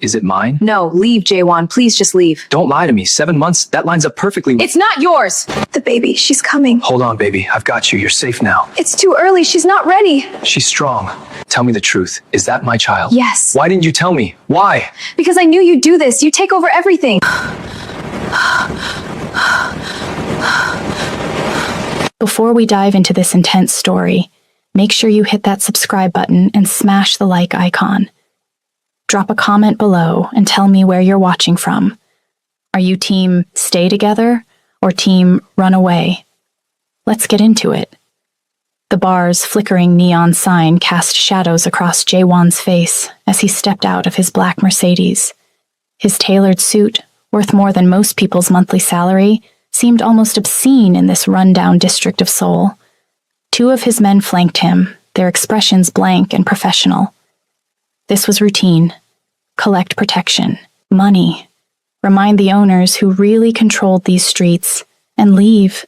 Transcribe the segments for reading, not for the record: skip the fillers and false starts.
Is it mine? No, leave, Jaewon. Please just leave. Don't lie to me. 7 months, that lines up perfectly. It's not yours! The baby, she's coming. Hold on, baby. I've got you. You're safe now. It's too early, she's not ready. She's strong. Tell me the truth. Is that my child? Yes. Why didn't you tell me? Why? Because I knew you'd do this. You take over everything. Before we dive into this intense story, make sure you hit that subscribe button and smash the like icon. Drop a comment below and tell me where you're watching from. Are you team stay together or team run away? Let's get into it. The bar's flickering neon sign cast shadows across Jaewon's face as he stepped out of his black Mercedes. His tailored suit, worth more than most people's monthly salary, seemed almost obscene in this run-down district of Seoul. 2 of his men flanked him, their expressions blank and professional. This was routine. Collect protection, money, remind the owners who really controlled these streets, and leave.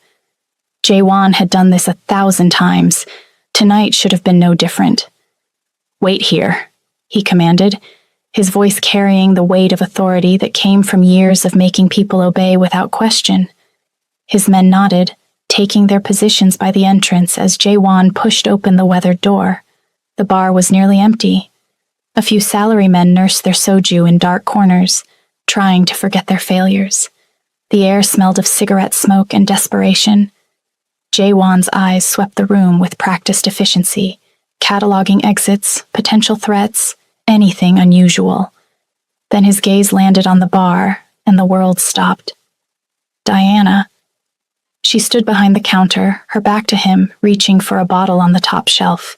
Jaewon had done this 1,000 times. Tonight should have been no different. Wait here, he commanded, his voice carrying the weight of authority that came from years of making people obey without question. His men nodded, taking their positions by the entrance as Jaewon pushed open the weathered door. The bar was nearly empty. A few salarymen nursed their soju in dark corners, trying to forget their failures. The air smelled of cigarette smoke and desperation. Jaewon's eyes swept the room with practiced efficiency, cataloging exits, potential threats, anything unusual. Then his gaze landed on the bar, and the world stopped. Diana. She stood behind the counter, her back to him, reaching for a bottle on the top shelf.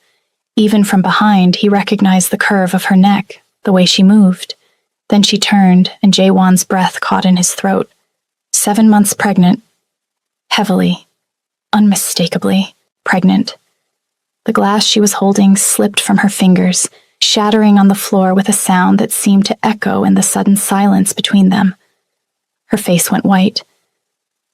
Even from behind, he recognized the curve of her neck, the way she moved. Then she turned, and Jaewon's breath caught in his throat. 7 months pregnant. Heavily, unmistakably pregnant. The glass she was holding slipped from her fingers, shattering on the floor with a sound that seemed to echo in the sudden silence between them. Her face went white.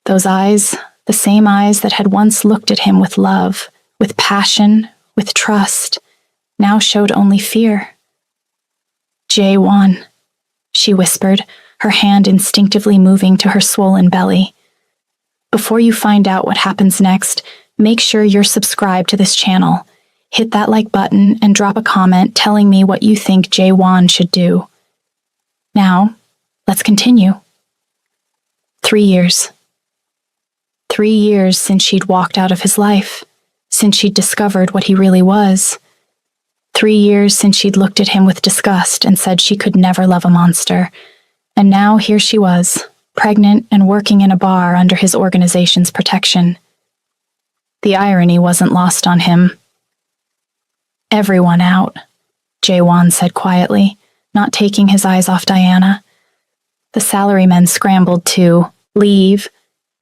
Those eyes, the same eyes that had once looked at him with love, with passion, with trust, now showed only fear. Jaewon, she whispered, her hand instinctively moving to her swollen belly. Before you find out what happens next, make sure you're subscribed to this channel. Hit that like button and drop a comment telling me what you think Jaewon should do. Now, let's continue. 3 years. 3 years since she'd walked out of his life, since she'd discovered what he really was. 3 years since she'd looked at him with disgust and said she could never love a monster. And now here she was, pregnant and working in a bar under his organization's protection. The irony wasn't lost on him. Everyone out, Jaewon said quietly, not taking his eyes off Diana. The salarymen scrambled to leave,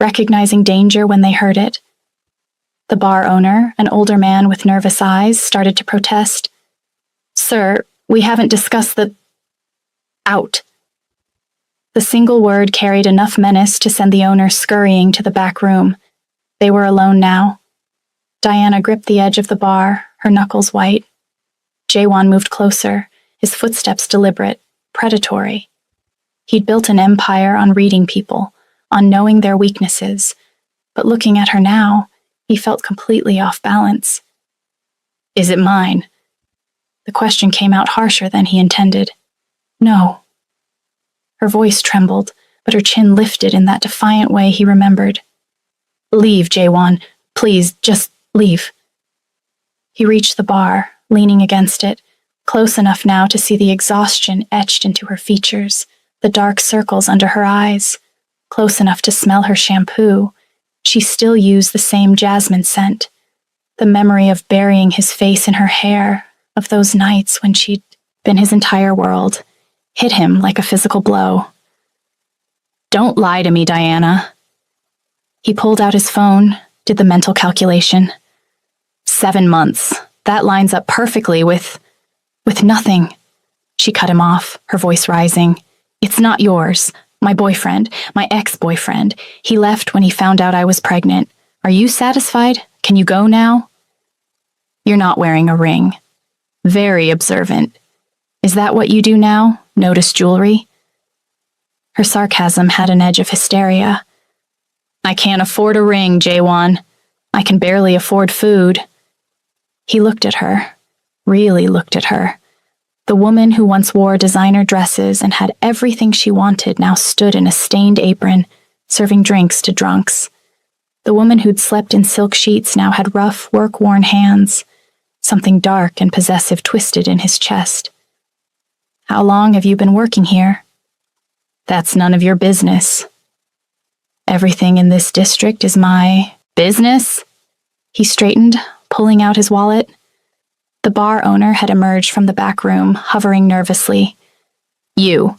recognizing danger when they heard it. The bar owner, an older man with nervous eyes, started to protest. Sir, we haven't discussed the... out. The single word carried enough menace to send the owner scurrying to the back room. They were alone now. Diana gripped the edge of the bar, her knuckles white. Jaewon moved closer, his footsteps deliberate, predatory. He'd built an empire on reading people, on knowing their weaknesses, but looking at her now, he felt completely off balance. Is it mine? The question came out harsher than he intended. No. Her voice trembled, but her chin lifted in that defiant way he remembered. Leave, Jaewon. Please, just leave. He reached the bar, leaning against it, close enough now to see the exhaustion etched into her features, the dark circles under her eyes, close enough to smell her shampoo. She still used the same jasmine scent. The memory of burying his face in her hair, of those nights when she'd been his entire world, hit him like a physical blow. Don't lie to me, Diana. He pulled out his phone, did the mental calculation. 7 months. That lines up perfectly with nothing. She cut him off, her voice rising. It's not yours. My boyfriend, my ex-boyfriend. He left when he found out I was pregnant. Are you satisfied? Can you go now? You're not wearing a ring. Very observant. Is that what you do now? Notice jewelry? Her sarcasm had an edge of hysteria. I can't afford a ring, Jaewon. I can barely afford food. He looked at her, really looked at her. The woman who once wore designer dresses and had everything she wanted now stood in a stained apron, serving drinks to drunks. The woman who'd slept in silk sheets now had rough, work-worn hands. Something dark and possessive twisted in his chest. How long have you been working here? That's none of your business. Everything in this district is my business? He straightened, pulling out his wallet. The bar owner had emerged from the back room, hovering nervously. You.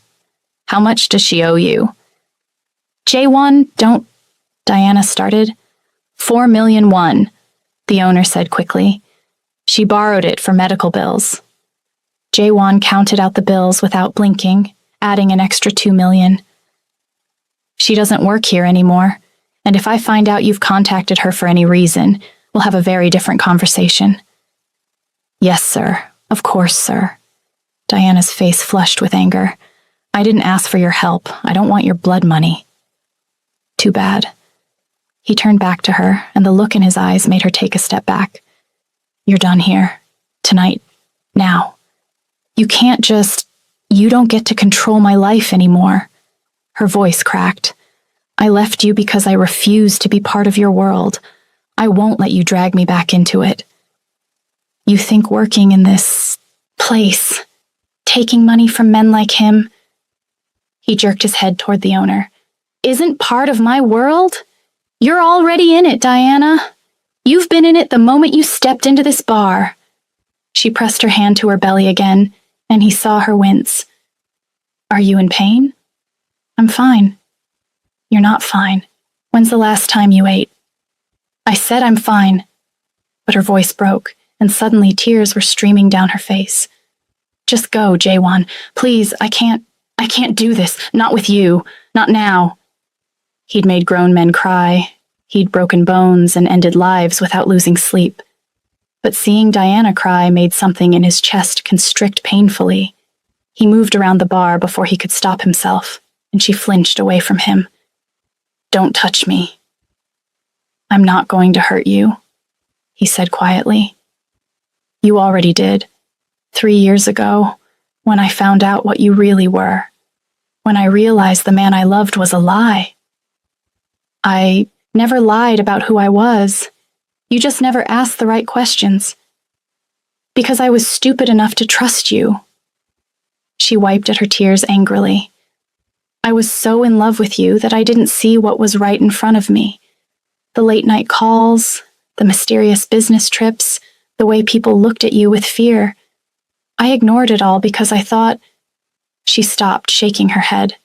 How much does she owe you? Jaewon, don't... Diana started. 4 million won, the owner said quickly. She borrowed it for medical bills. Jaewon counted out the bills without blinking, adding an extra 2 million. She doesn't work here anymore, and if I find out you've contacted her for any reason, we'll have a very different conversation. Yes, sir. Of course, sir. Diana's face flushed with anger. I didn't ask for your help. I don't want your blood money. Too bad. He turned back to her, and the look in his eyes made her take a step back. You're done here. Tonight. Now. You can't just... You don't get to control my life anymore. Her voice cracked. I left you because I refuse to be part of your world. I won't let you drag me back into it. You think working in this place, taking money from men like him, he jerked his head toward the owner, isn't part of my world? You're already in it, Diana. You've been in it the moment you stepped into this bar. She pressed her hand to her belly again, and he saw her wince. Are you in pain? I'm fine. You're not fine. When's the last time you ate? I said I'm fine. But her voice broke, and suddenly tears were streaming down her face. Just go, Jaewon. Please, I can't do this. Not with you. Not now. He'd made grown men cry. He'd broken bones and ended lives without losing sleep. But seeing Diana cry made something in his chest constrict painfully. He moved around the bar before he could stop himself, and she flinched away from him. Don't touch me. I'm not going to hurt you, he said quietly. You already did. 3 years ago, when I found out what you really were. When I realized the man I loved was a lie. I never lied about who I was. You just never asked the right questions. Because I was stupid enough to trust you. She wiped at her tears angrily. I was so in love with you that I didn't see what was right in front of me. The late-night calls, the mysterious business trips, the way people looked at you with fear. I ignored it all because I thought... She stopped, shaking her head.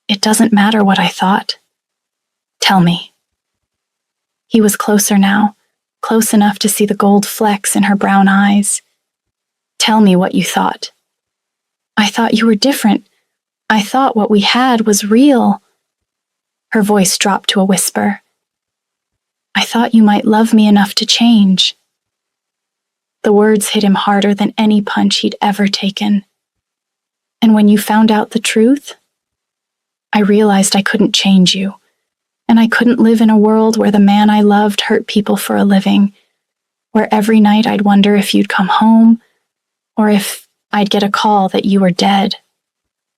It doesn't matter what I thought. Tell me. He was closer now, close enough to see the gold flecks in her brown eyes. Tell me what you thought. I thought you were different. I thought what we had was real. Her voice dropped to a whisper. I thought you might love me enough to change. The words hit him harder than any punch he'd ever taken. And when you found out the truth, I realized I couldn't change you, and I couldn't live in a world where the man I loved hurt people for a living, where every night I'd wonder if you'd come home, or if I'd get a call that you were dead,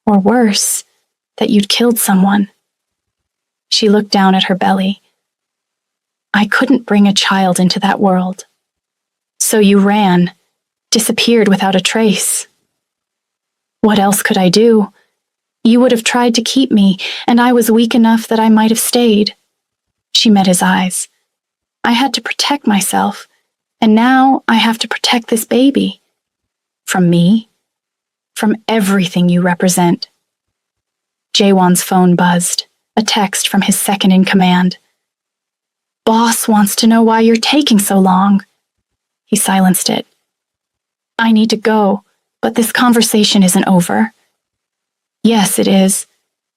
or worse, that you'd killed someone. She looked down at her belly. I couldn't bring a child into that world. So you ran, disappeared without a trace. What else could I do? You would have tried to keep me, and I was weak enough that I might have stayed. She met his eyes. I had to protect myself, and now I have to protect this baby. From me, from everything you represent. Jaewon's phone buzzed, a text from his second-in-command. Boss wants to know why you're taking so long. He silenced it. I need to go, but this conversation isn't over. Yes, it is.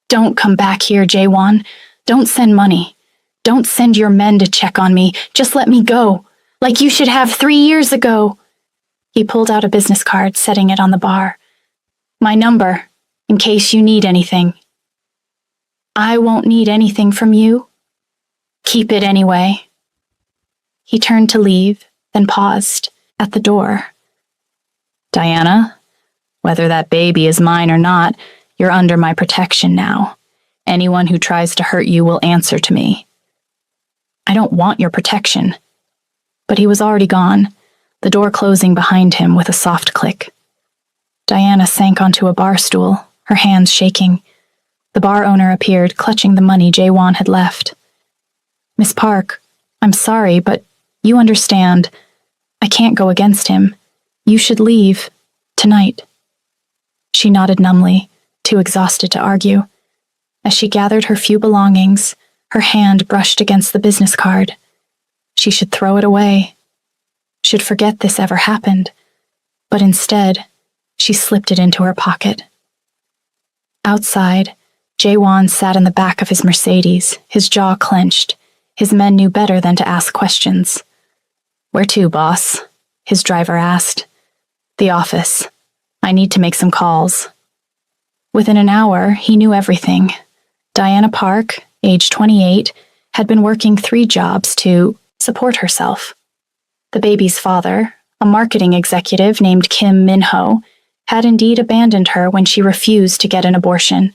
Don't come back here, Jaewon. Don't send money. Don't send your men to check on me. Just let me go, like you should have 3 years ago. He pulled out a business card, setting it on the bar. My number, in case you need anything. I won't need anything from you. Keep it anyway. He turned to leave, then paused at the door. Diana, whether that baby is mine or not, you're under my protection now. Anyone who tries to hurt you will answer to me. I don't want your protection. But he was already gone, the door closing behind him with a soft click. Diana sank onto a bar stool, her hands shaking. The bar owner appeared, clutching the money Jaewon had left. Miss Park, I'm sorry, but you understand. I can't go against him. You should leave. Tonight. She nodded numbly, too exhausted to argue. As she gathered her few belongings, her hand brushed against the business card. She should throw it away. Should forget this ever happened. But instead, she slipped it into her pocket. Outside, Jaewon sat in the back of his Mercedes, his jaw clenched. His men knew better than to ask questions. Where to, boss? His driver asked. The office. I need to make some calls. Within an hour, he knew everything. Diana Park, age 28, had been working 3 jobs to support herself. The baby's father, a marketing executive named Kim Min-ho, had indeed abandoned her when she refused to get an abortion.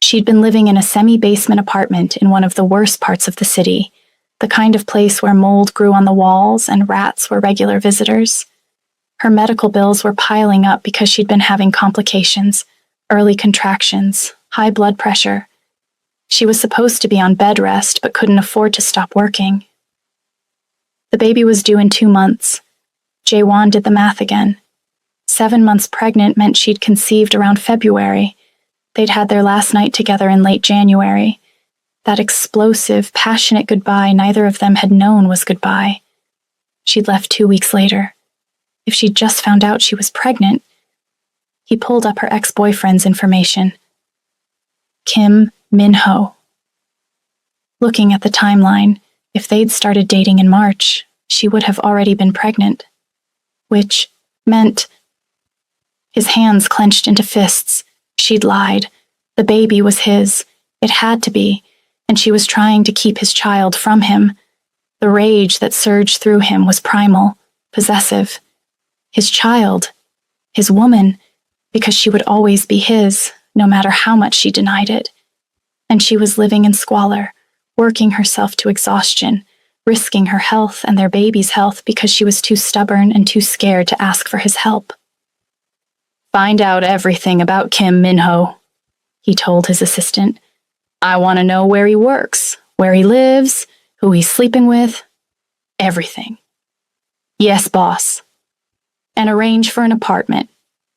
She'd been living in a semi-basement apartment in one of the worst parts of the city, the kind of place where mold grew on the walls and rats were regular visitors. Her medical bills were piling up because she'd been having complications, early contractions, high blood pressure. She was supposed to be on bed rest but couldn't afford to stop working. The baby was due in 2 months. Jaewon did the math again. 7 months pregnant meant she'd conceived around February. They'd had their last night together in late January. That explosive, passionate goodbye neither of them had known was goodbye. She'd left 2 weeks later. If she'd just found out she was pregnant. He pulled up her ex-boyfriend's information. Kim Min-ho. Looking at the timeline, if they'd started dating in March, she would have already been pregnant. Which meant... His hands clenched into fists. She'd lied. The baby was his. It had to be, and she was trying to keep his child from him. The rage that surged through him was primal, possessive. His child, his woman, because she would always be his, no matter how much she denied it. And she was living in squalor, working herself to exhaustion, risking her health and their baby's health because she was too stubborn and too scared to ask for his help. Find out everything about Kim Min-ho, he told his assistant. I want to know where he works, where he lives, who he's sleeping with, everything. Yes, boss. And arrange for an apartment.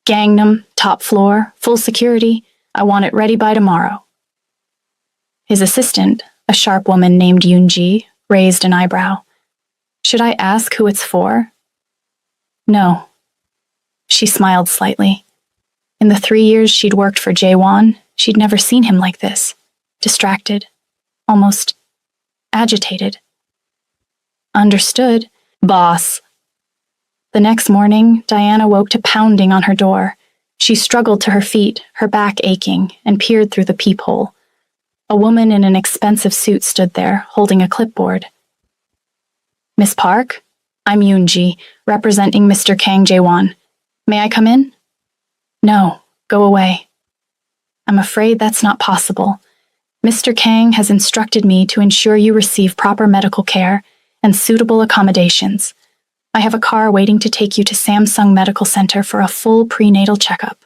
Gangnam, top floor, full security. I want it ready by tomorrow. His assistant, a sharp woman named Yoon-ji, raised an eyebrow. Should I ask who it's for? No. She smiled slightly. In the 3 years she'd worked for Jaewon, she'd never seen him like this. Distracted. Almost agitated. Understood, boss. The next morning, Diana woke to pounding on her door. She struggled to her feet, her back aching, and peered through the peephole. A woman in an expensive suit stood there, holding a clipboard. Miss Park? I'm Yoon-ji, representing Mr. Kang Jaewon. May I come in? No, go away. I'm afraid that's not possible. Mr. Kang has instructed me to ensure you receive proper medical care and suitable accommodations. I have a car waiting to take you to Samsung Medical Center for a full prenatal checkup.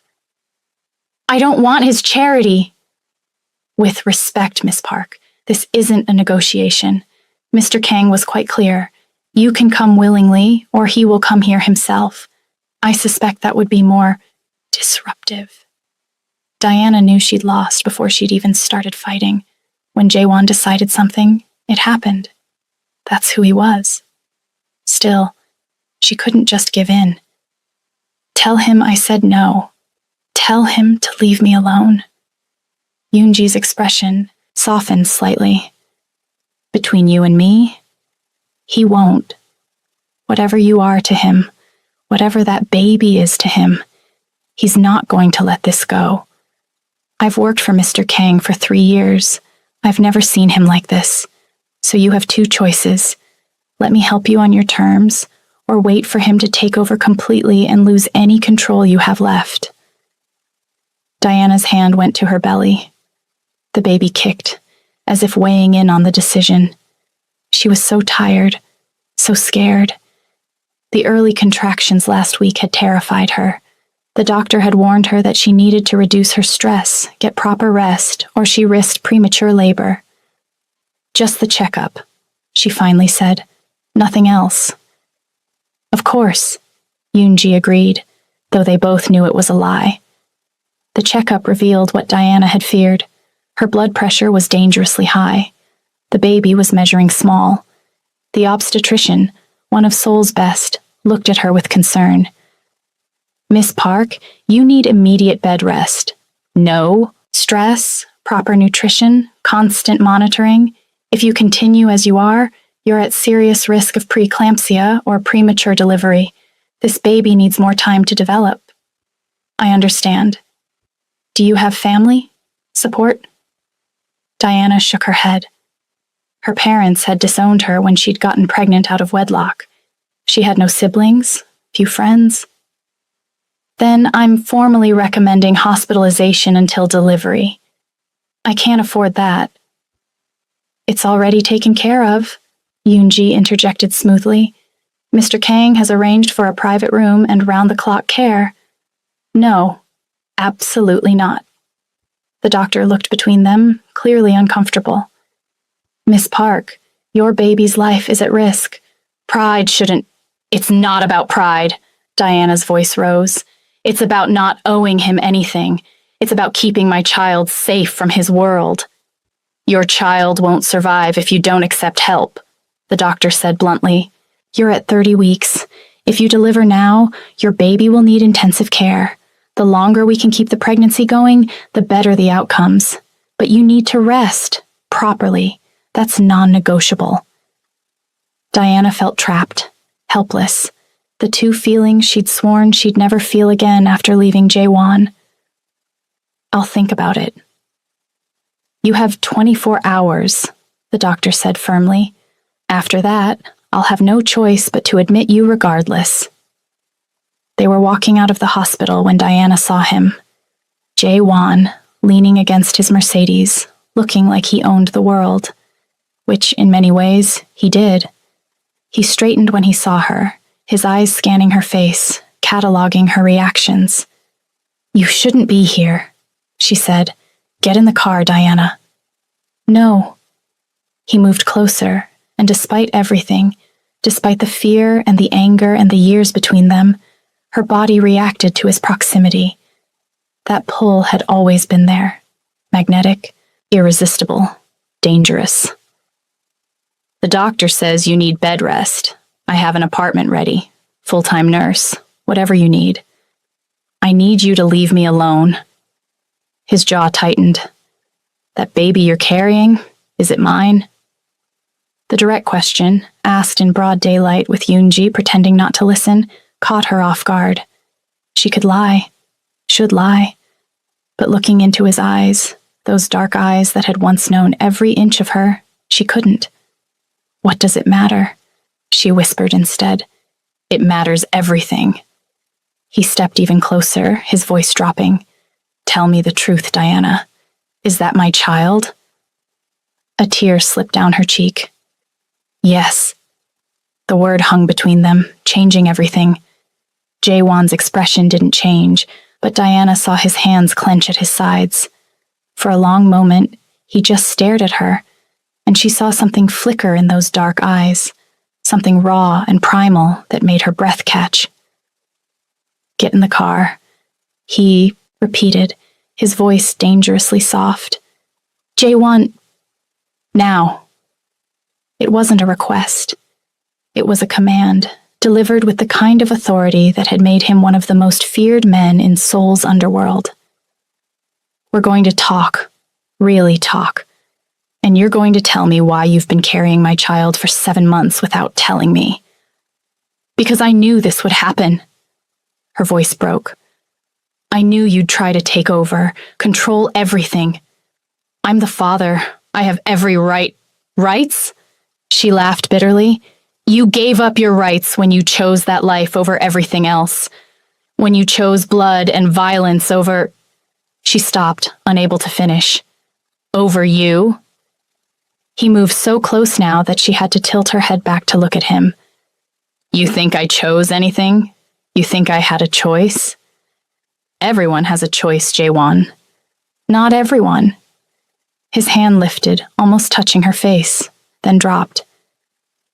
I don't want his charity. With respect, Miss Park, this isn't a negotiation. Mr. Kang was quite clear. You can come willingly, or he will come here himself. I suspect that would be more disruptive. Diana knew she'd lost before she'd even started fighting. When Jaewon decided something, it happened. That's who he was. Still, she couldn't just give in. Tell him I said no. Tell him to leave me alone. Yoon-ji's expression softened slightly. Between you and me, he won't. Whatever you are to him, whatever that baby is to him, He's not going to let this go. I've worked for Mr. Kang for 3 years. I've never seen him like this. So you have 2 choices. Let me help you on your terms, or wait for him to take over completely and lose any control you have left. Diana's hand went to her belly. The baby kicked, as if weighing in on the decision. She was so tired, so scared. The early contractions last week had terrified her. The doctor had warned her that she needed to reduce her stress, get proper rest, or she risked premature labor. Just the checkup, she finally said. Nothing else. Of course, Yoonji agreed, though they both knew it was a lie. The checkup revealed what Diana had feared. Her blood pressure was dangerously high. The baby was measuring small. The obstetrician, one of Seoul's best, looked at her with concern. Miss Park, you need immediate bed rest. No stress, proper nutrition, constant monitoring. If you continue as you are, you're at serious risk of preeclampsia or premature delivery. This baby needs more time to develop. I understand. Do you have family? Support? Diana shook her head. Her parents had disowned her when she'd gotten pregnant out of wedlock. She had no siblings, few friends. Then I'm formally recommending hospitalization until delivery. I can't afford that. It's already taken care of, Yoonji interjected smoothly. Mr. Kang has arranged for a private room and round-the-clock care. No, absolutely not. The doctor looked between them, clearly uncomfortable. Miss Park, your baby's life is at risk. Pride shouldn't... It's not about pride, Diana's voice rose. It's about not owing him anything. It's about keeping my child safe from his world. Your child won't survive if you don't accept help, the doctor said bluntly. You're at 30 weeks. If you deliver now, your baby will need intensive care. The longer we can keep the pregnancy going, the better the outcomes. But you need to rest, properly. That's non-negotiable. Diana felt trapped, helpless. The 2 feelings she'd sworn she'd never feel again after leaving Jaewon. I'll think about it. You have 24 hours, the doctor said firmly. After that, I'll have no choice but to admit you regardless. They were walking out of the hospital when Diana saw him. Jaewon, leaning against his Mercedes, looking like he owned the world. Which, in many ways, he did. He straightened when he saw her, his eyes scanning her face, cataloging her reactions. You shouldn't be here, she said. Get in the car, Diana. No. He moved closer, and despite everything, despite the fear and the anger and the years between them, her body reacted to his proximity. That pull had always been there. Magnetic, irresistible, dangerous. The doctor says you need bed rest. I have an apartment ready. Full-time nurse. Whatever you need. I need you to leave me alone. His jaw tightened. That baby you're carrying, is it mine? The direct question, asked in broad daylight with Yoonji pretending not to listen, caught her off guard. She could lie. Should lie. But looking into his eyes, those dark eyes that had once known every inch of her, she couldn't. What does it matter? She whispered instead. It matters everything. He stepped even closer, his voice dropping. Tell me the truth, Diana. Is that my child? A tear slipped down her cheek. Yes. The word hung between them, changing everything. Jaewon's expression didn't change, but Diana saw his hands clench at his sides. For a long moment, he just stared at her, and she saw something flicker in those dark eyes, something raw and primal that made her breath catch. Get in the car, he repeated, his voice dangerously soft. Jaewon, now. It wasn't a request. It was a command, delivered with the kind of authority that had made him one of the most feared men in Seoul's underworld. We're going to talk, really talk. And you're going to tell me why you've been carrying my child for 7 months without telling me. Because I knew this would happen. Her voice broke. I knew you'd try to take over, control everything. I'm the father. I have every right. Rights? She laughed bitterly. You gave up your rights when you chose that life over everything else. When you chose blood and violence over... She stopped, unable to finish. Over you? He moved so close now that she had to tilt her head back to look at him. You think I chose anything? You think I had a choice? Everyone has a choice, Jaewon. Not everyone. His hand lifted, almost touching her face, then dropped.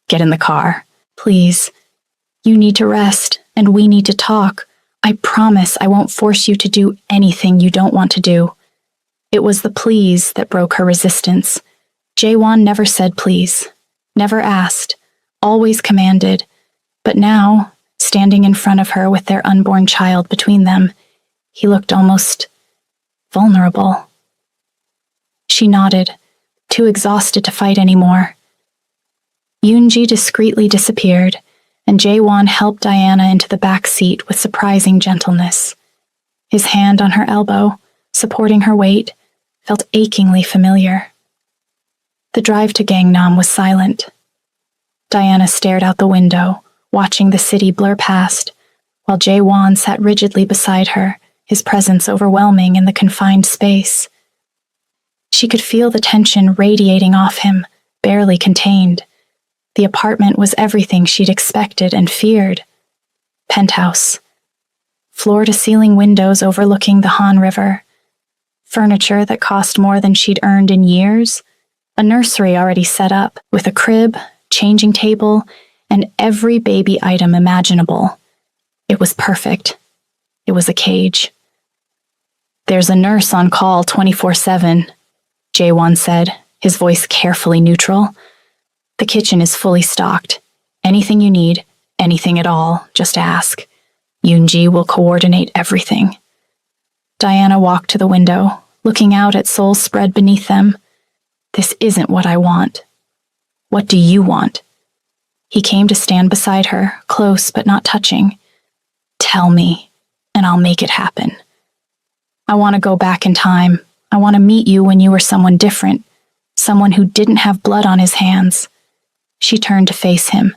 Get in the car, please. You need to rest, and we need to talk. I promise I won't force you to do anything you don't want to do. It was the please that broke her resistance. Jaewon never said please, never asked, always commanded. But now, standing in front of her with their unborn child between them, he looked almost vulnerable. She nodded, too exhausted to fight anymore. Yoonji discreetly disappeared, and Jaewon helped Diana into the back seat with surprising gentleness. His hand on her elbow, supporting her weight, felt achingly familiar. The drive to Gangnam was silent. Diana stared out the window, watching the city blur past, while Jaewon sat rigidly beside her, his presence overwhelming in the confined space. She could feel the tension radiating off him, barely contained. The apartment was everything she'd expected and feared. Penthouse. Floor-to-ceiling windows overlooking the Han River. Furniture that cost more than she'd earned in years. A nursery already set up, with a crib, changing table, and every baby item imaginable. It was perfect. It was a cage. There's a nurse on call 24/7, Jaewon said, his voice carefully neutral. The kitchen is fully stocked. Anything you need, anything at all, just ask. Yoonji will coordinate everything. Diana walked to the window, looking out at souls spread beneath them. This isn't what I want. What do you want? He came to stand beside her, close but not touching. Tell me, and I'll make it happen. I want to go back in time. I want to meet you when you were someone different, someone who didn't have blood on his hands. She turned to face him.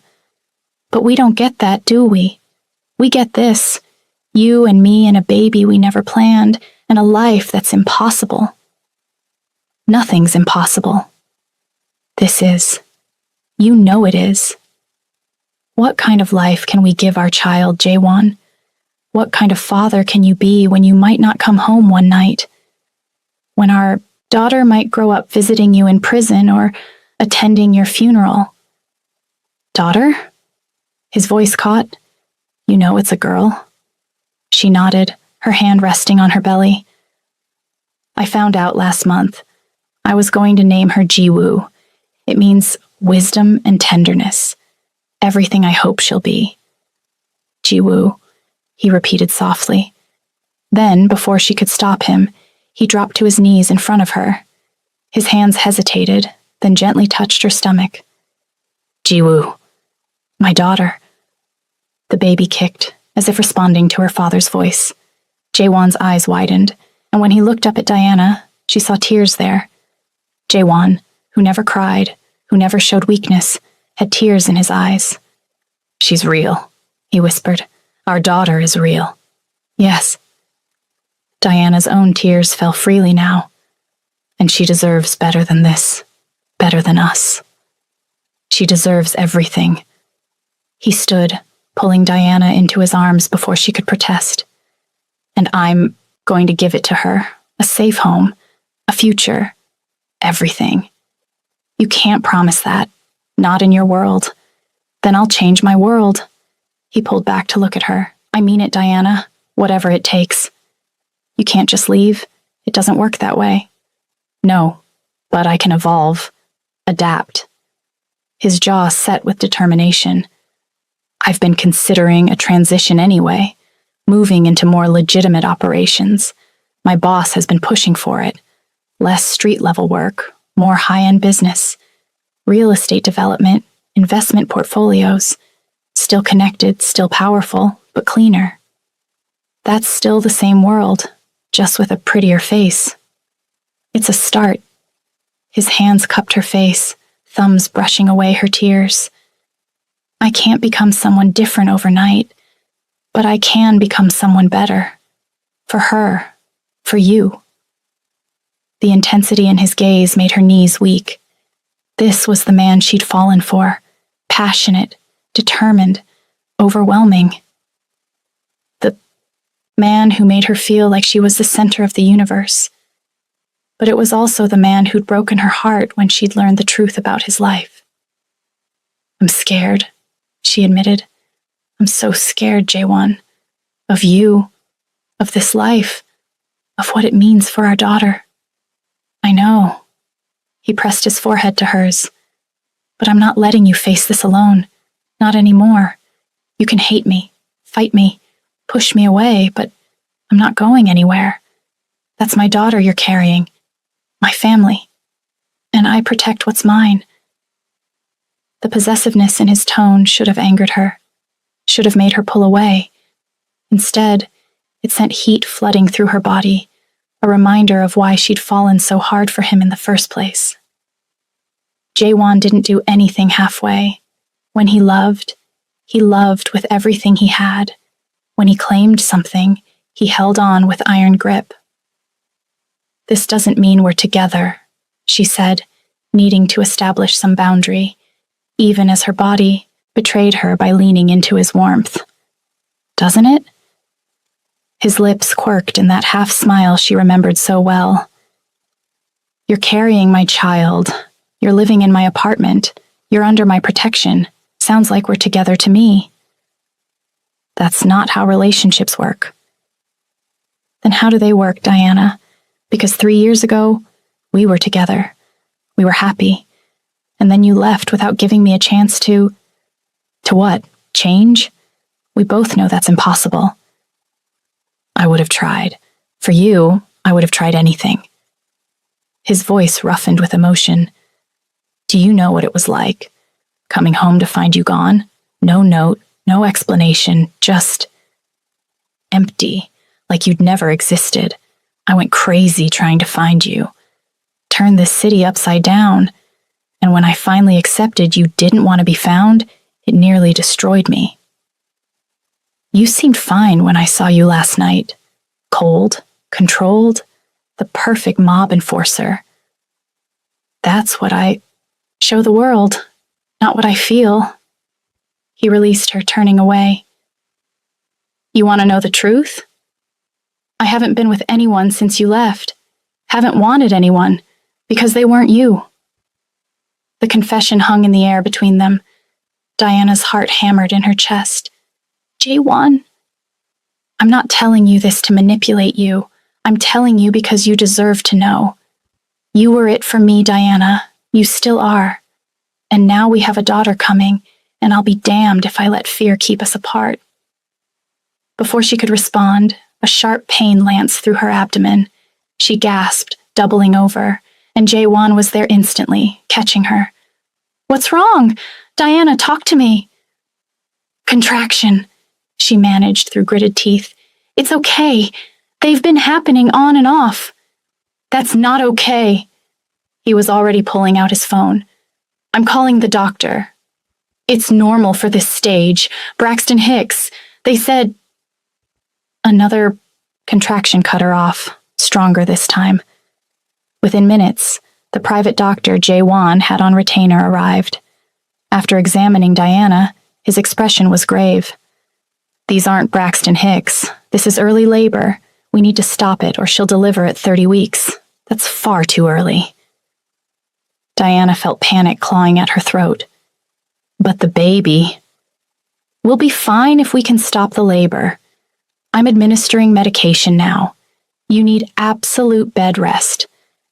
But we don't get that, do we? We get this. You and me and a baby we never planned, and a life that's impossible. Nothing's impossible. This is. You know it is. What kind of life can we give our child, Jaewon? What kind of father can you be when you might not come home one night? When our daughter might grow up visiting you in prison or attending your funeral? Daughter? His voice caught. You know it's a girl. She nodded, her hand resting on her belly. I found out last month. I was going to name her Jiwoo. It means wisdom and tenderness. Everything I hope she'll be. Jiwoo, he repeated softly. Then, before she could stop him, he dropped to his knees in front of her. His hands hesitated, then gently touched her stomach. Jiwoo, my daughter. The baby kicked, as if responding to her father's voice. Jaewon's eyes widened, and when he looked up at Diana, she saw tears there. Jaewon, who never cried, who never showed weakness, had tears in his eyes. She's real, he whispered. Our daughter is real. Yes. Diana's own tears fell freely now. And she deserves better than this, better than us. She deserves everything. He stood, pulling Diana into his arms before she could protest. And I'm going to give it to her, a safe home, a future, everything. You can't promise that, not in your world. Then I'll change my world. He pulled back to look at her. I mean it, Diana, whatever it takes. You can't just leave. It doesn't work that way. No, but I can evolve, adapt. His jaw set with determination. I've been considering a transition anyway, moving into more legitimate operations. My boss has been pushing for it. Less street-level work, more high-end business, real estate development, investment portfolios. Still connected, still powerful, but cleaner. That's still the same world, just with a prettier face. It's a start. His hands cupped her face, thumbs brushing away her tears. I can't become someone different overnight, but I can become someone better. For her, for you. The intensity in his gaze made her knees weak. This was the man she'd fallen for, passionate, determined, overwhelming. The man who made her feel like she was the center of the universe. But it was also the man who'd broken her heart when she'd learned the truth about his life. I'm scared, she admitted. I'm so scared, Jaewon. Of you, of this life, of what it means for our daughter. I know. He pressed his forehead to hers. But I'm not letting you face this alone. Not anymore. You can hate me, fight me, push me away, but I'm not going anywhere. That's my daughter you're carrying. My family. And I protect what's mine. The possessiveness in his tone should have angered her, should have made her pull away. Instead, it sent heat flooding through her body, a reminder of why she'd fallen so hard for him in the first place. Jaewon didn't do anything halfway. When he loved with everything he had. When he claimed something, he held on with iron grip. This doesn't mean we're together, she said, needing to establish some boundary, even as her body betrayed her by leaning into his warmth. Doesn't it? His lips quirked in that half smile she remembered so well. You're carrying my child. You're living in my apartment. You're under my protection. Sounds like we're together to me. That's not how relationships work. Then how do they work, Diana? Because 3 years ago, we were together. We were happy. And then you left without giving me a chance to what? Change? We both know that's impossible. I would have tried. For you, I would have tried anything. His voice roughened with emotion. Do you know what it was like? Coming home to find you gone? No note, no explanation, just empty, like you'd never existed. I went crazy trying to find you. Turned this city upside down. And when I finally accepted you didn't want to be found, it nearly destroyed me. You seemed fine when I saw you last night. Cold, controlled, the perfect mob enforcer. That's what I show the world, not what I feel. He released her, turning away. You want to know the truth? I haven't been with anyone since you left. Haven't wanted anyone, because they weren't you. The confession hung in the air between them. Diana's heart hammered in her chest. Jaewon, I'm not telling you this to manipulate you. I'm telling you because you deserve to know. You were it for me, Diana. You still are. And now we have a daughter coming, and I'll be damned if I let fear keep us apart. Before she could respond, a sharp pain lanced through her abdomen. She gasped, doubling over, and Jaewon was there instantly, catching her. What's wrong? Diana, talk to me. Contraction, she managed through gritted teeth. It's okay. They've been happening on and off. That's not okay. He was already pulling out his phone. I'm calling the doctor. It's normal for this stage. Braxton Hicks. They said... Another contraction cut her off, stronger this time. Within minutes, the private doctor Jaewon had on retainer arrived. After examining Diana, his expression was grave. These aren't Braxton Hicks. This is early labor. We need to stop it or she'll deliver at 30 weeks. That's far too early. Diana felt panic clawing at her throat. But the baby... We'll be fine if we can stop the labor. I'm administering medication now. You need absolute bed rest.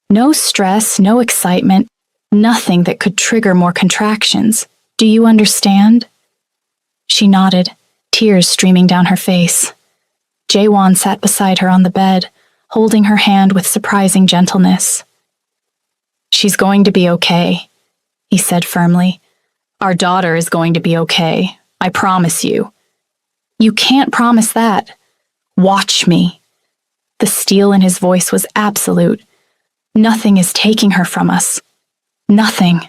No stress, no excitement, nothing that could trigger more contractions. Do you understand? She nodded, tears streaming down her face. Jaewon sat beside her on the bed, holding her hand with surprising gentleness. She's going to be okay, he said firmly. Our daughter is going to be okay. I promise you. You can't promise that. Watch me. The steel in his voice was absolute. Nothing is taking her from us. Nothing.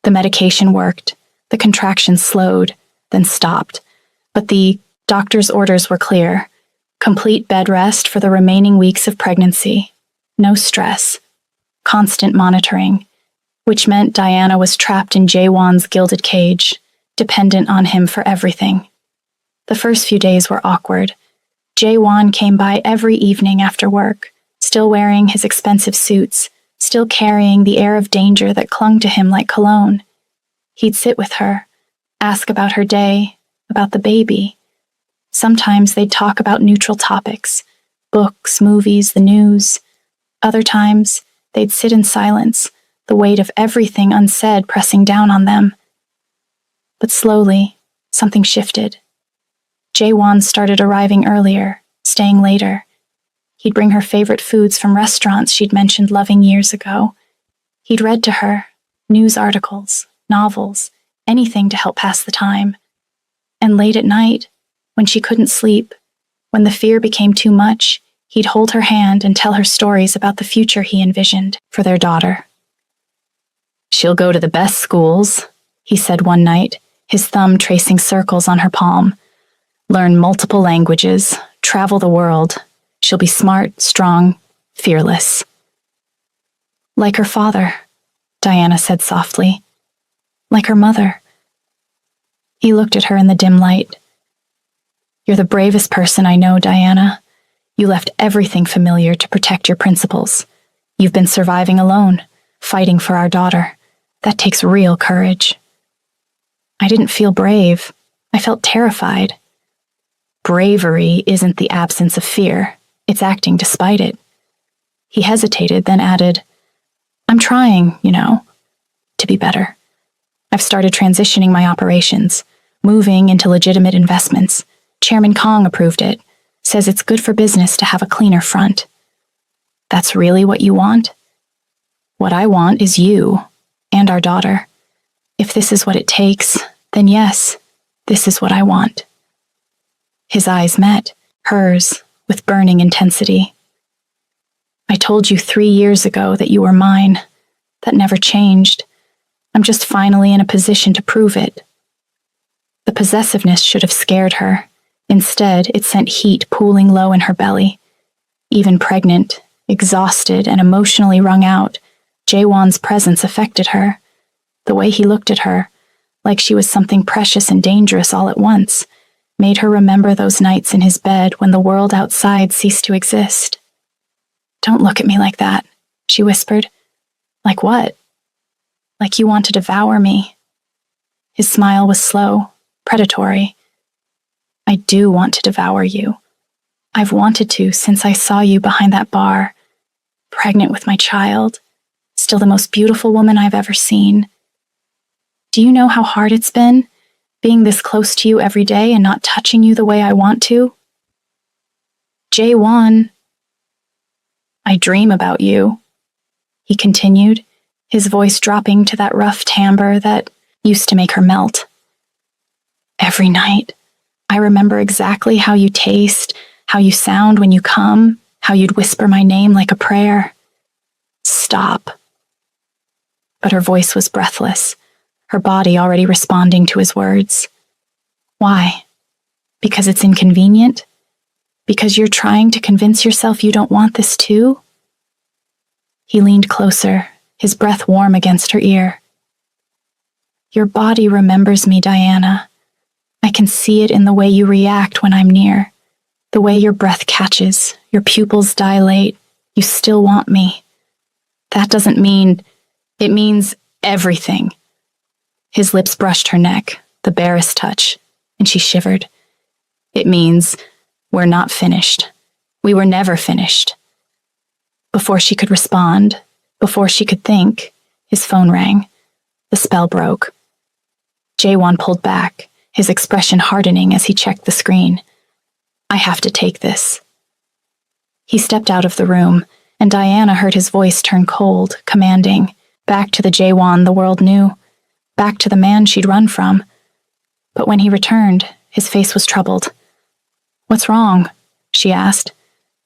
The medication worked. The contractions slowed, then stopped. But the doctor's orders were clear. Complete bed rest for the remaining weeks of pregnancy. No stress. Constant monitoring, which meant Diana was trapped in Jaewon's gilded cage, dependent on him for everything. The first few days were awkward. Jaewon came by every evening after work, still wearing his expensive suits, still carrying the air of danger that clung to him like cologne. He'd sit with her, ask about her day, about the baby. Sometimes they'd talk about neutral topics, books, movies, the news. Other times, they'd sit in silence, the weight of everything unsaid pressing down on them. But slowly, something shifted. Jaewon started arriving earlier, staying later. He'd bring her favorite foods from restaurants she'd mentioned loving years ago. He'd read to her news articles, novels, anything to help pass the time. And late at night, when she couldn't sleep, when the fear became too much, he'd hold her hand and tell her stories about the future he envisioned for their daughter. "She'll go to the best schools," he said one night, his thumb tracing circles on her palm. "Learn multiple languages, travel the world. She'll be smart, strong, fearless." "Like her father," Diana said softly. "Like her mother." He looked at her in the dim light. "You're the bravest person I know, Diana. You left everything familiar to protect your principles. You've been surviving alone, fighting for our daughter. That takes real courage." "I didn't feel brave. I felt terrified." "Bravery isn't the absence of fear. It's acting despite it." He hesitated, then added, "I'm trying, to be better. I've started transitioning my operations, moving into legitimate investments. Chairman Kong approved it, says it's good for business to have a cleaner front." "That's really what you want?" "What I want is you and our daughter. If this is what it takes, then yes, this is what I want." His eyes met, hers, with burning intensity. "I told you 3 years ago that you were mine. That never changed. I'm just finally in a position to prove it." The possessiveness should have scared her. Instead, it sent heat pooling low in her belly. Even pregnant, exhausted, and emotionally wrung out, Jaewon's presence affected her. The way he looked at her, like she was something precious and dangerous all at once, made her remember those nights in his bed when the world outside ceased to exist. "Don't look at me like that," she whispered. "Like what?" "Like you want to devour me." His smile was slow, predatory. "I do want to devour you. I've wanted to since I saw you behind that bar, pregnant with my child, still the most beautiful woman I've ever seen. Do you know how hard it's been, being this close to you every day and not touching you the way I want to?" "Jaewon." "I dream about you," he continued, his voice dropping to that rough timbre that used to make her melt. "Every night, I remember exactly how you taste, how you sound when you come, how you'd whisper my name like a prayer. Stop." But her voice was breathless, her body already responding to his words. "Why? Because it's inconvenient? Because you're trying to convince yourself you don't want this too?" He leaned closer, his breath warm against her ear. "Your body remembers me, Diana. I can see it in the way you react when I'm near, the way your breath catches, your pupils dilate. You still want me. That doesn't mean... It means everything." His lips brushed her neck, the barest touch, and she shivered. "It means we're not finished. We were never finished." Before she could respond, before she could think, his phone rang. The spell broke. Jaewon pulled back, his expression hardening as he checked the screen. "I have to take this." He stepped out of the room, and Diana heard his voice turn cold, commanding, back to the Jaewon the world knew, back to the man she'd run from. But when he returned, his face was troubled. "What's wrong?" she asked.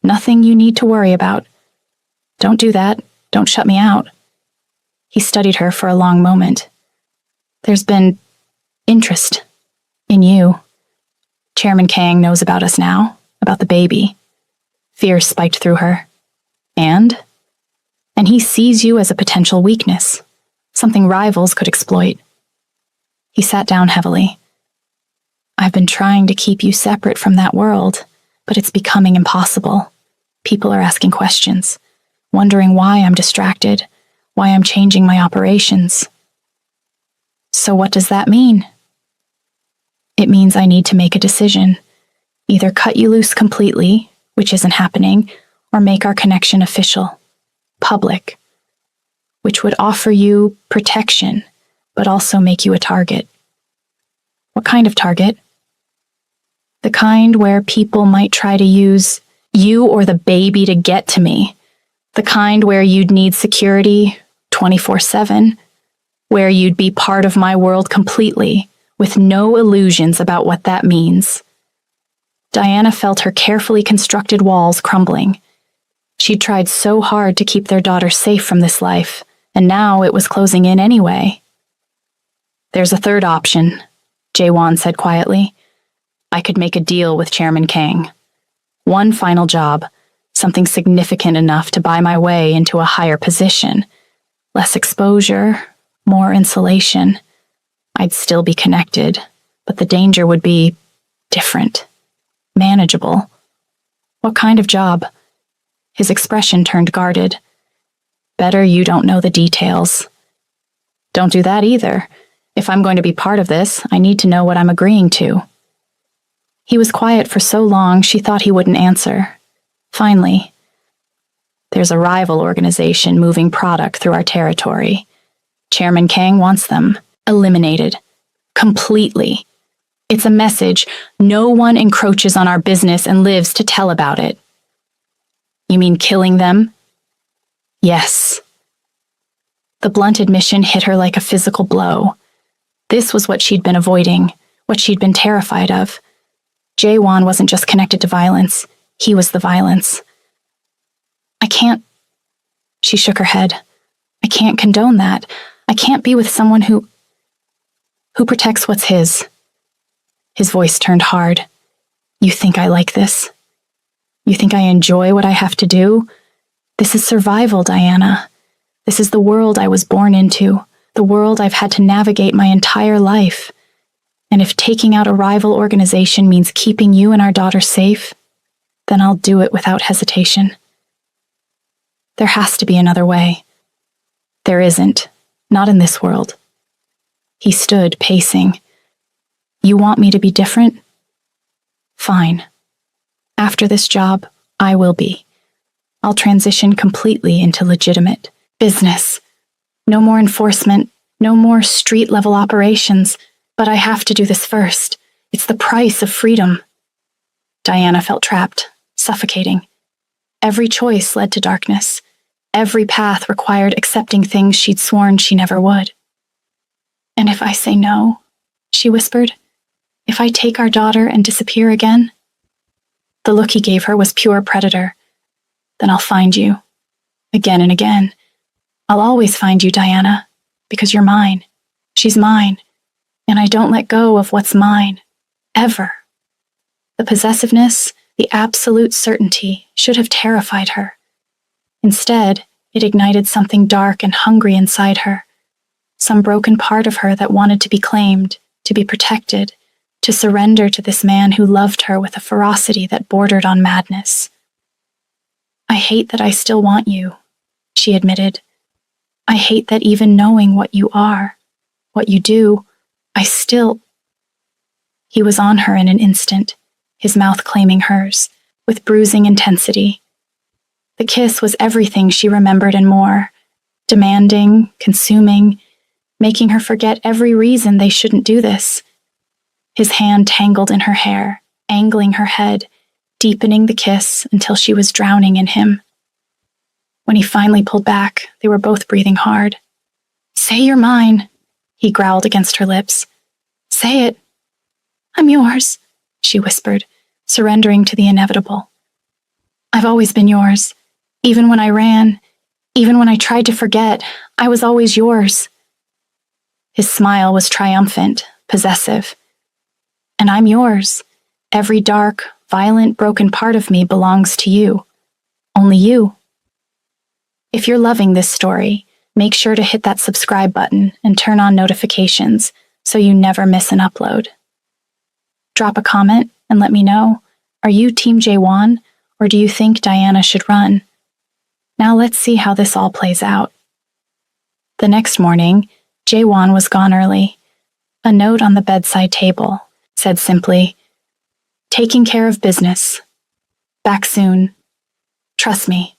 Nothing you need to worry about. Don't do that. Don't shut me out. He studied her for a long moment. There's been interest in you. Chairman Kang knows about us now, about the baby. Fear spiked through her. And he sees you as a potential weakness, something rivals could exploit. He sat down heavily. I've been trying to keep you separate from that world, but it's becoming impossible. People are asking questions, wondering why I'm distracted, why I'm changing my operations. So what does that mean? It means I need to make a decision. Either cut you loose completely, which isn't happening, or make our connection official, public, which would offer you protection, but also make you a target. What kind of target? The kind where people might try to use you or the baby to get to me. The kind where you'd need security 24/7, where you'd be part of my world completely, with no illusions about what that means. Diana felt her carefully constructed walls crumbling. She'd tried so hard to keep their daughter safe from this life, and now it was closing in anyway. There's a third option, Jaewon said quietly. I could make a deal with Chairman Kang. One final job, something significant enough to buy my way into a higher position. Less exposure, more insulation. I'd still be connected, but the danger would be different, manageable. What kind of job? His expression turned guarded. Better you don't know the details. Don't do that either. If I'm going to be part of this, I need to know what I'm agreeing to. He was quiet for so long she thought he wouldn't answer. Finally, there's a rival organization moving product through our territory. Chairman Kang wants them eliminated. Completely. It's a message. No one encroaches on our business and lives to tell about it. You mean killing them? Yes. The blunt admission hit her like a physical blow. This was what she'd been avoiding, what she'd been terrified of. Jaewon wasn't just connected to violence. He was the violence. I can't... She shook her head. I can't condone that. I can't be with someone who protects what's his. His voice turned hard. You think I like this? You think I enjoy what I have to do? This is survival, Diana. This is the world I was born into, the world I've had to navigate my entire life. And if taking out a rival organization means keeping you and our daughter safe, then I'll do it without hesitation. There has to be another way. There isn't. Not in this world. He stood, pacing. You want me to be different? Fine. After this job, I will be. I'll transition completely into legitimate business. No more enforcement, no more street-level operations, but I have to do this first. It's the price of freedom. Diana felt trapped, suffocating. Every choice led to darkness. Every path required accepting things she'd sworn she never would. And if I say no, she whispered, if I take our daughter and disappear again? The look he gave her was pure predator. Then I'll find you. Again and again. I'll always find you, Diana, because you're mine. She's mine. And I don't let go of what's mine. Ever. The possessiveness, the absolute certainty, should have terrified her. Instead, it ignited something dark and hungry inside her. Some broken part of her that wanted to be claimed, to be protected, to surrender to this man who loved her with a ferocity that bordered on madness. I hate that I still want you, she admitted. I hate that even knowing what you are, what you do, I still... He was on her in an instant, his mouth claiming hers, with bruising intensity. The kiss was everything she remembered and more, demanding, consuming, making her forget every reason they shouldn't do this. His hand tangled in her hair, angling her head, deepening the kiss until she was drowning in him. When he finally pulled back, they were both breathing hard. Say you're mine, he growled against her lips. Say it. I'm yours, she whispered, surrendering to the inevitable. I've always been yours. Even when I ran, even when I tried to forget, I was always yours. His smile was triumphant, possessive. And I'm yours. Every dark, violent, broken part of me belongs to you. Only you. If you're loving this story, make sure to hit that subscribe button and turn on notifications so you never miss an upload. Drop a comment and let me know, are you Team Jaewon or do you think Diana should run? Now let's see how this all plays out. The next morning, Jaewon was gone early. A note on the bedside table said simply, "Taking care of business. Back soon. Trust me."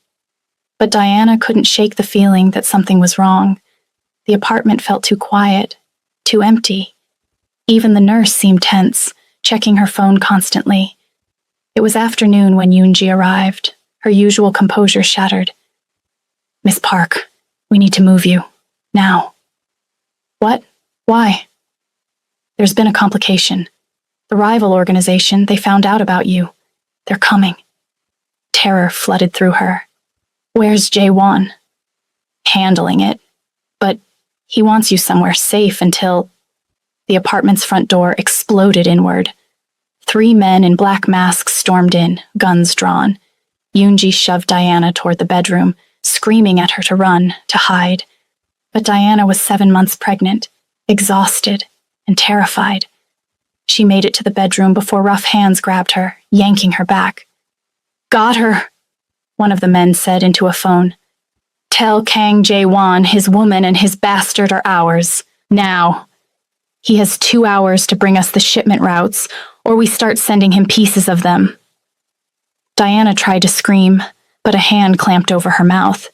But Diana couldn't shake the feeling that something was wrong. The apartment felt too quiet, too empty. Even the nurse seemed tense, checking her phone constantly. It was afternoon when Yoonji arrived, her usual composure shattered. "Miss Park, we need to move you. Now." "What? Why?" "There's been a complication. The rival organization, they found out about you. They're coming." Terror flooded through her. "Where's Jaewon?" "Handling it. But he wants you somewhere safe until—" The apartment's front door exploded inward. 3 men in black masks stormed in, guns drawn. Yoonji shoved Diana toward the bedroom, screaming at her to run, to hide. But Diana was 7 months pregnant, exhausted, and terrified. She made it to the bedroom before rough hands grabbed her, yanking her back. "Got her," one of the men said into a phone. "Tell Kang Jaewon his woman and his bastard are ours. Now. He has 2 hours to bring us the shipment routes, or we start sending him pieces of them." Diana tried to scream, but a hand clamped over her mouth.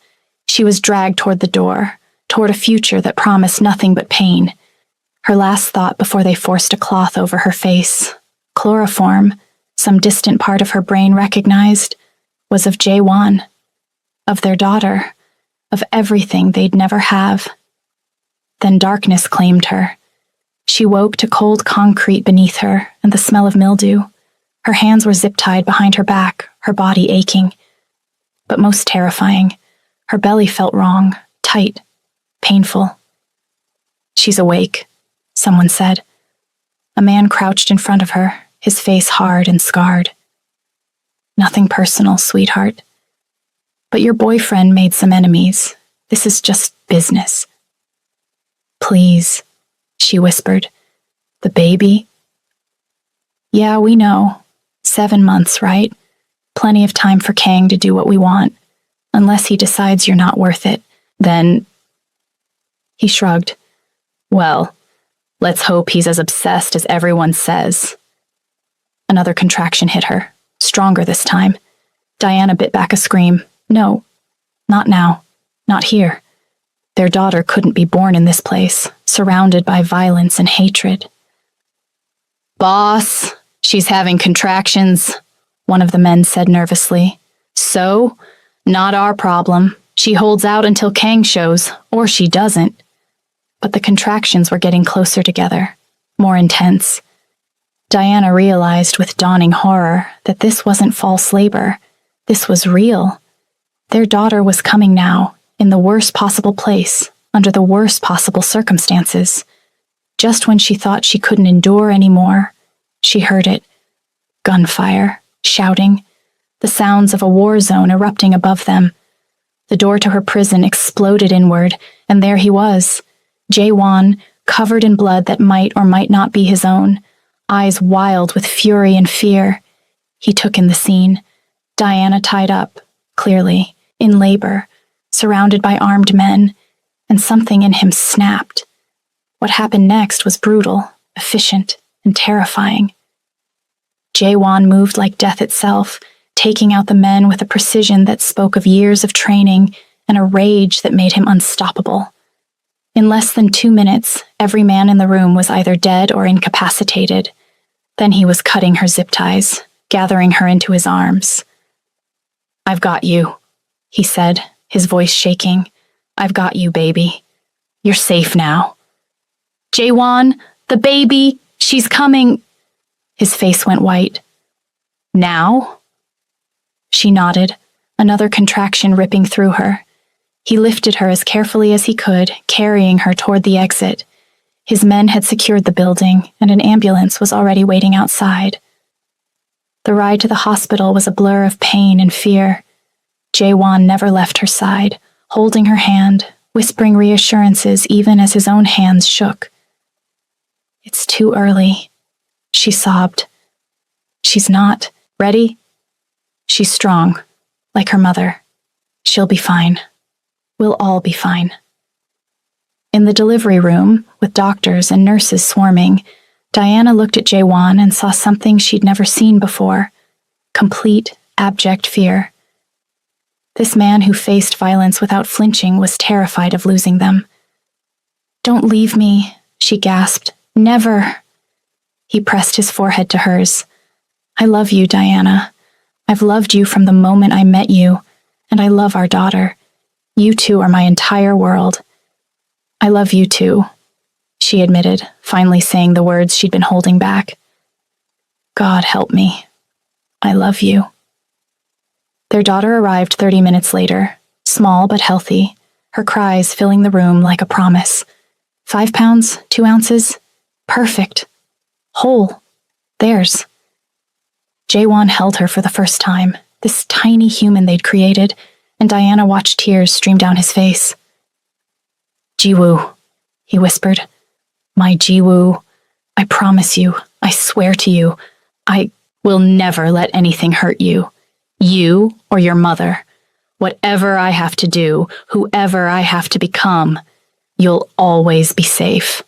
She was dragged toward the door, toward a future that promised nothing but pain. Her last thought before they forced a cloth over her face, chloroform, some distant part of her brain recognized, was of Jaewon, of their daughter, of everything they'd never have. Then darkness claimed her. She woke to cold concrete beneath her and the smell of mildew. Her hands were zip-tied behind her back, her body aching. But most terrifying, her belly felt wrong, tight, painful. "She's awake," someone said. A man crouched in front of her, his face hard and scarred. "Nothing personal, sweetheart. But your boyfriend made some enemies. This is just business." "Please," she whispered. "The baby?" "Yeah, we know. 7 months, right? Plenty of time for Kang to do what we want. Unless he decides you're not worth it, then—" He shrugged. "Well, let's hope he's as obsessed as everyone says." Another contraction hit her, stronger this time. Diana bit back a scream. No, not now. Not here. Their daughter couldn't be born in this place, surrounded by violence and hatred. "Boss, she's having contractions," one of the men said nervously. "So? Not our problem. She holds out until Kang shows, or she doesn't." But the contractions were getting closer together, more intense. Diana realized with dawning horror that this wasn't false labor. This was real. Their daughter was coming now, in the worst possible place, under the worst possible circumstances. Just when she thought she couldn't endure anymore, she heard it. Gunfire, shouting, the sounds of a war zone erupting above them. The door to her prison exploded inward, and there he was, Jaewon, covered in blood that might or might not be his own, eyes wild with fury and fear. He took in the scene. Diana tied up, clearly, in labor, surrounded by armed men, and something in him snapped. What happened next was brutal, efficient, and terrifying. Jaewon moved like death itself, taking out the men with a precision that spoke of years of training and a rage that made him unstoppable. In less than 2 minutes, every man in the room was either dead or incapacitated. Then he was cutting her zip ties, gathering her into his arms. "I've got you," he said, his voice shaking. "I've got you, baby. You're safe now." "Jaewon, the baby, she's coming." His face went white. "Now?" She nodded, another contraction ripping through her. He lifted her as carefully as he could, carrying her toward the exit. His men had secured the building, and an ambulance was already waiting outside. The ride to the hospital was a blur of pain and fear. Jaewon never left her side, holding her hand, whispering reassurances even as his own hands shook. "It's too early," she sobbed. "She's not. Ready? She's strong, like her mother. She'll be fine. We'll all be fine." In the delivery room, with doctors and nurses swarming, Diana looked at Jaewon and saw something she'd never seen before: complete, abject fear. This man who faced violence without flinching was terrified of losing them. "Don't leave me," she gasped. "Never." He pressed his forehead to hers. "I love you, Diana. I've loved you from the moment I met you, and I love our daughter. You two are my entire world." "I love you too," she admitted, finally saying the words she'd been holding back. "God help me. I love you." Their daughter arrived 30 minutes later, small but healthy, her cries filling the room like a promise. 5 pounds, 2 ounces, perfect, whole, theirs. Jaewon held her for the first time, this tiny human they'd created, and Diana watched tears stream down his face. "Jiwoo," he whispered. "My Jiwoo, I promise you, I swear to you, I will never let anything hurt you. You or your mother. Whatever I have to do, whoever I have to become, you'll always be safe."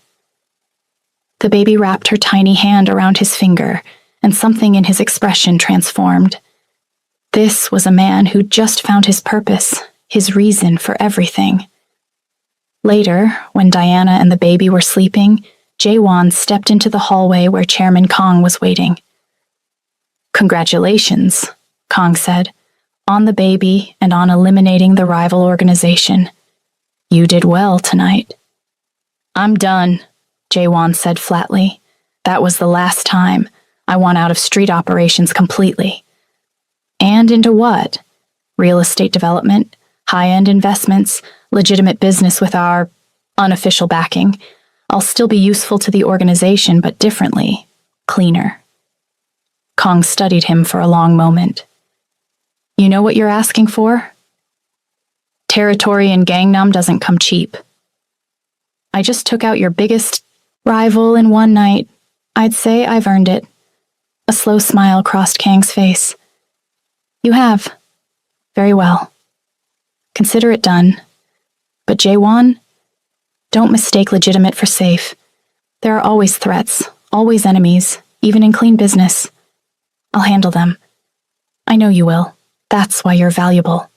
The baby wrapped her tiny hand around his finger, and something in his expression transformed. This was a man who'd just found his purpose, his reason for everything. Later, when Diana and the baby were sleeping, Jaewon stepped into the hallway where Chairman Kong was waiting. "Congratulations," Kong said, "on the baby and on eliminating the rival organization. You did well tonight." "I'm done," Jaewon said flatly. "That was the last time. I want out of street operations completely." "And into what? Real estate development, high-end investments, legitimate business with our unofficial backing. I'll still be useful to the organization, but differently, cleaner." Kong studied him for a long moment. "You know what you're asking for? Territory in Gangnam doesn't come cheap. I just took out your biggest rival in one night. I'd say I've earned it." A slow smile crossed Kang's face. "You have. Very well. Consider it done. But Jaewon, don't mistake legitimate for safe. There are always threats, always enemies, even in clean business. I'll handle them. I know you will. That's why you're valuable."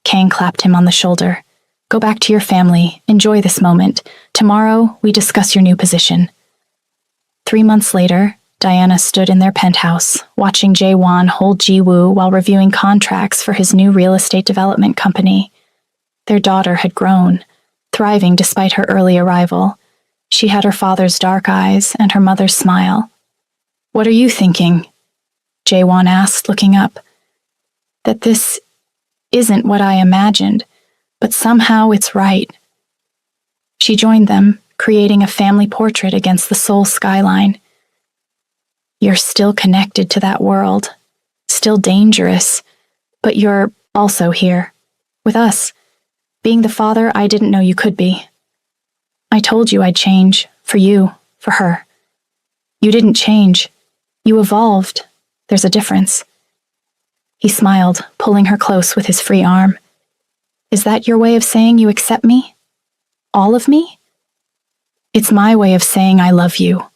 Kang clapped him on the shoulder. "Go back to your family. Enjoy this moment. Tomorrow, we discuss your new position." 3 months later, Diana stood in their penthouse, watching Jaewon hold Jiwoo while reviewing contracts for his new real estate development company. Their daughter had grown, thriving despite her early arrival. She had her father's dark eyes and her mother's smile. "What are you thinking?" Jaewon asked, looking up. "That this isn't what I imagined, but somehow it's right." She joined them, creating a family portrait against the Seoul skyline. "You're still connected to that world, still dangerous, but you're also here, with us, being the father I didn't know you could be. I told you I'd change, for you, for her. You didn't change. You evolved. There's a difference." He smiled, pulling her close with his free arm. "Is that your way of saying you accept me? All of me?" "It's my way of saying I love you.